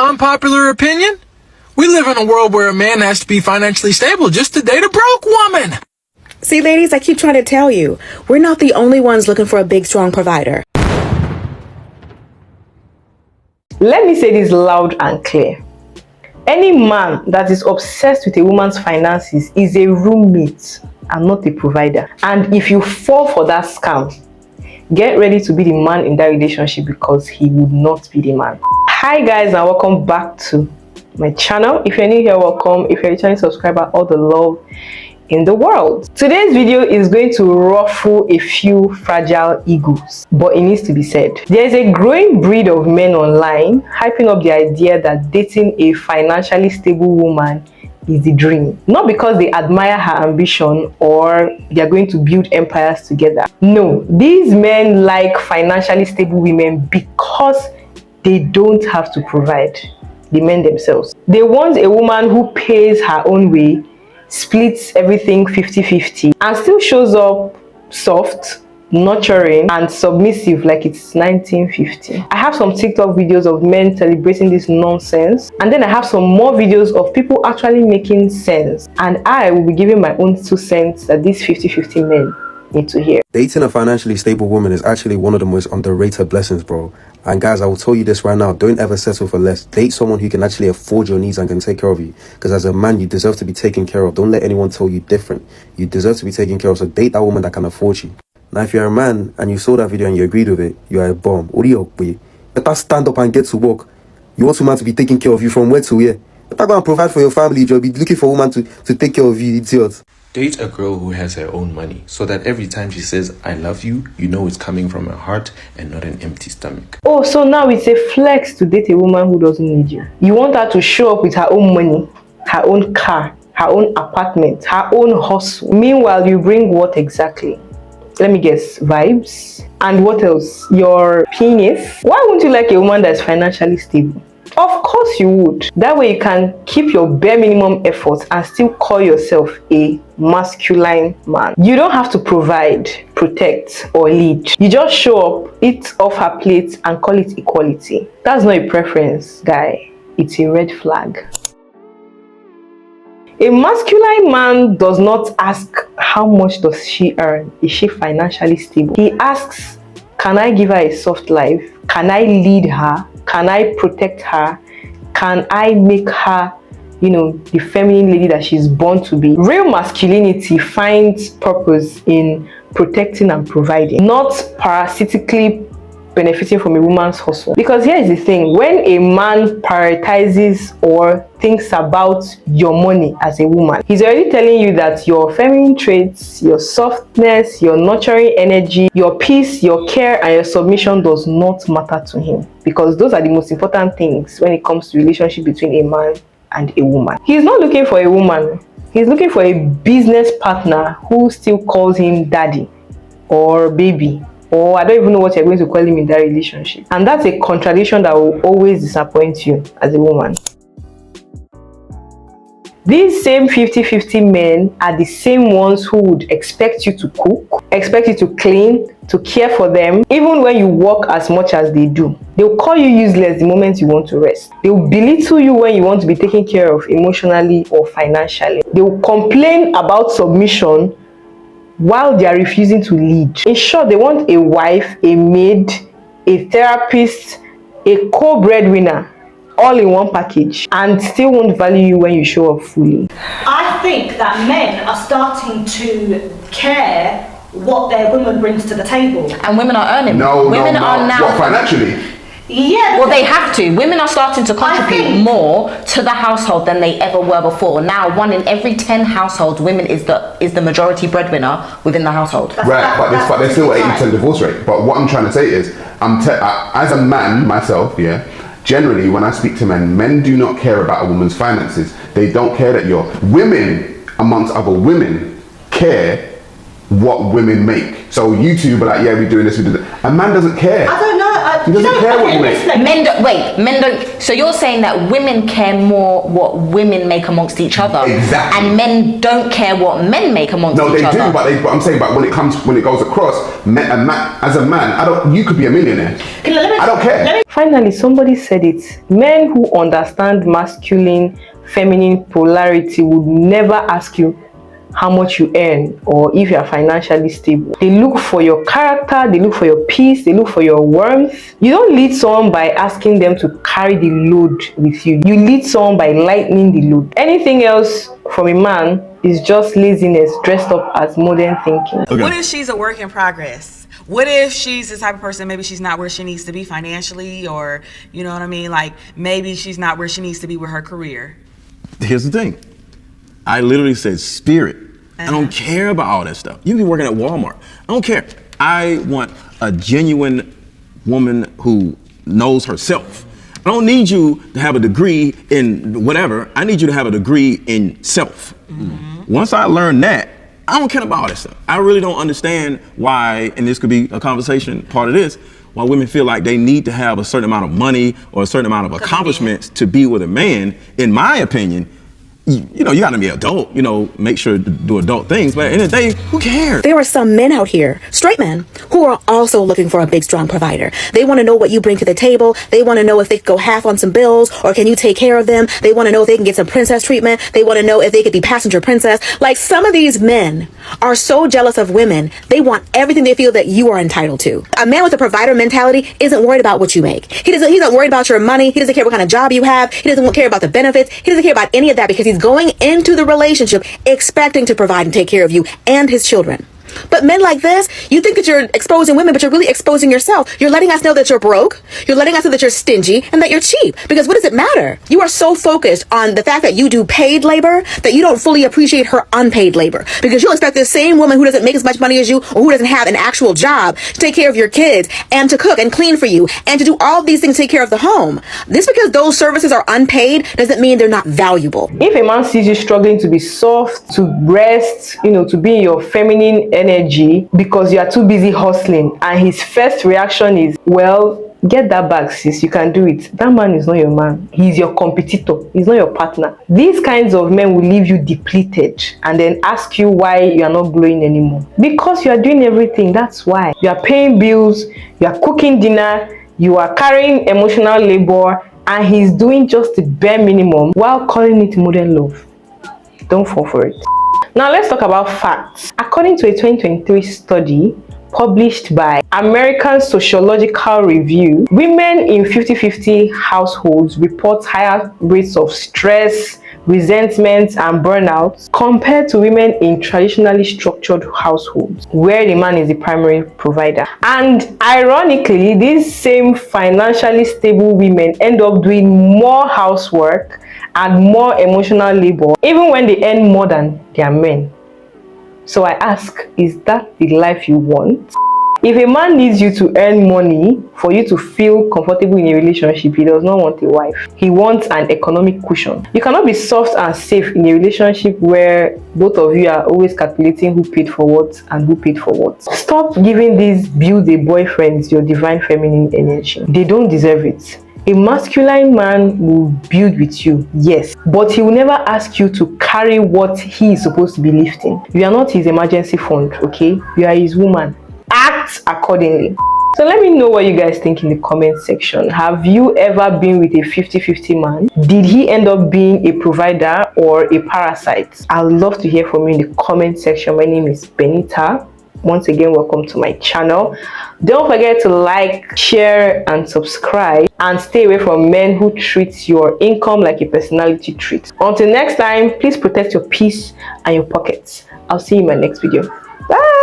Unpopular opinion? We live in a world where a man has to be financially stable just to date a broke woman. See, ladies, I keep trying to tell you, we're not the only ones looking for a big, strong provider. Let me say this loud and clear. Any man that is obsessed with a woman's finances is a roommate and not a provider. And if you fall for that scam, get ready to be the man in that relationship because he would not be the man. Hi guys, and welcome back to my channel. If you're new here, welcome. If you're a returning subscriber, all the love in the world. Today's video is going to ruffle a few fragile egos, but it needs to be said. There is a growing breed of men online hyping up the idea that dating a financially stable woman is the dream. Not because they admire her ambition or they are going to build empires together. No, these men like financially stable women because they don't have to provide. The men themselves. They want a woman who pays her own way, splits everything 50-50, and still shows up soft, nurturing, and submissive like it's 1950. I have some TikTok videos of men celebrating this nonsense, and then I have some more videos of people actually making sense, and I will be giving my own 2 cents that these 50-50 men need to hear. Dating a financially stable woman is actually one of the most underrated blessings, bro. And guys, I will tell you this right now, don't ever settle for less. Date someone who can actually afford your needs and can take care of you. Because as a man, you deserve to be taken care of. Don't let anyone tell you different. You deserve to be taken care of, so date that woman that can afford you. Now, if you're a man and you saw that video and you agreed with it, you are a bomb. What do you better stand up and get to work. You want someone to be taking care of you from where to where? Better go and provide for your family. You'll be looking for a woman to take care of you, idiot. Date a girl who has her own money so that every time she says, I love you, you know it's coming from her heart and not an empty stomach. Oh, so now it's a flex to date a woman who doesn't need you. You want her to show up with her own money, her own car, her own apartment, her own hustle. Meanwhile, you bring what exactly? Let me guess, vibes? And what else? Your penis? Why wouldn't you like a woman that's financially stable? Of course you would. That way you can keep your bare minimum efforts and still call yourself a masculine man. You don't have to provide, protect, or lead. You just show up, eat off her plate, and call it equality. That's not a preference, guy. It's a red flag. A masculine man does not ask how much does she earn. Is she financially stable? He asks, can I give her a soft life? Can I lead her? Can I protect her? Can I make her, the feminine lady that she's born to be? Real masculinity finds purpose in protecting and providing, not parasitically benefiting from a woman's hustle. Because here's the thing, when a man prioritizes or thinks about your money as a woman, he's already telling you that your feminine traits, your softness, your nurturing energy, your peace, your care, and your submission does not matter to him. Because those are the most important things when it comes to relationship between a man and a woman. He's not looking for a woman. He's looking for a business partner who still calls him daddy or baby, or I don't even know what you're going to call him in that relationship. And that's a contradiction that will always disappoint you as a woman. These same 50-50 men are the same ones who would expect you to cook, expect you to clean, to care for them, even when you work as much as they do. They'll call you useless the moment you want to rest. They'll belittle you when you want to be taken care of emotionally or financially. They'll complain about submission while they are refusing to lead. In short, they want a wife, a maid, a therapist, a co-breadwinner, all in one package, and still won't value you when you show up fully. I think that men are starting to care what their woman brings to the table. And women are earning. Women are now. What, financially? Yeah. Well, they have to. Women are starting to contribute more to the household than they ever were before. Now, 1 in every 10 households, women is the majority breadwinner within the household. But there's still an 80% divorce rate. But what I'm trying to say is, as a man myself, generally when I speak to men do not care about a woman's finances. They don't care that women, amongst other women, care what women make. So you two be like, yeah, we're doing this, we do that. A man doesn't care. I don't know. He doesn't care what you make. Men don't. So you're saying that women care more what women make amongst each other, Exactly. and men don't care what men make amongst No, each they other. do, but I'm saying, but when it goes across, as a man, you could be a millionaire. I don't care. Finally, somebody said it. Men who understand masculine, feminine polarity would never ask you how much you earn or if you are financially stable. They look for your character, they look for your peace, they look for your warmth. You don't lead someone by asking them to carry the load with you. You lead someone by lightening the load. Anything else from a man is just laziness dressed up as modern thinking. Okay. What if she's a work in progress? What if she's the type of person, maybe she's not where she needs to be financially, or, you know what I mean? Like, maybe she's not where she needs to be with her career. Here's the thing. I literally said spirit. I don't care about all that stuff. You can be working at Walmart. I don't care. I want a genuine woman who knows herself. I don't need you to have a degree in whatever. I need you to have a degree in self. Mm-hmm. Once I learn that, I don't care about all that stuff. I really don't understand why, and this could be a conversation part of this, why women feel like they need to have a certain amount of money or a certain amount of accomplishments to be with a man. In my opinion, you know, you gotta be adult, you know, make sure to do adult things, but at the end of the day, who cares? There are some men out here, straight men, who are also looking for a big, strong provider. They want to know what you bring to the table. They want to know if they could go half on some bills, or can you take care of them? They want to know if they can get some princess treatment. They want to know if they could be passenger princess. Like, some of these men are so jealous of women, they want everything they feel that you are entitled to. A man with a provider mentality isn't worried about what you make. He's not worried about your money. He doesn't care what kind of job you have. He doesn't care about the benefits. He doesn't care about any of that, because he's going into the relationship expecting to provide and take care of you and his children. But men like this, you think that you're exposing women, but you're really exposing yourself. You're letting us know that you're broke. You're letting us know that you're stingy and that you're cheap. Because what does it matter? You are so focused on the fact that you do paid labor that you don't fully appreciate her unpaid labor. Because you'll expect the same woman who doesn't make as much money as you, or who doesn't have an actual job, to take care of your kids and to cook and clean for you and to do all these things to take care of the home. This, because those services are unpaid, doesn't mean they're not valuable. If a man sees you struggling to be soft, to rest, you know, to be in your feminine energy because you are too busy hustling, and his first reaction is, well, get that bag, sis, you can do it, that man is not your man. He's your competitor. He's not your partner. These kinds of men will leave you depleted and then ask you why you are not glowing anymore. Because you are doing everything. That's why. You are paying bills, you are cooking dinner, you are carrying emotional labor, and he's doing just the bare minimum while calling it modern love. Don't fall for it. Now let's talk about facts. According to a 2023 study published by American Sociological Review, women in 50-50 households report higher rates of stress, resentment, and burnout compared to women in traditionally structured households where the man is the primary provider. And ironically, these same financially stable women end up doing more housework and more emotional labor even when they earn more than their men. So I ask, is that the life you want? If a man needs you to earn money for you to feel comfortable in a relationship, he does not want a wife. He wants an economic cushion. You cannot be soft and safe in a relationship where both of you are always calculating who paid for what and who paid for what. Stop giving these build-a-boy friends your divine feminine energy. They don't deserve it. A masculine man will build with you, yes, but he will never ask you to carry what he is supposed to be lifting. You are not his emergency fund, okay? You are his woman. Act accordingly. So let me know what you guys think in the comment section. Have you ever been with a 50-50 man? Did he end up being a provider or a parasite? I would love to hear from you in the comment section. My name is Benita. Once again, welcome to my channel. Don't forget to like, share, and subscribe, and stay away from men who treat your income like a personality trait. Until next time, please protect your peace and your pockets. I'll see you in my next video. Bye.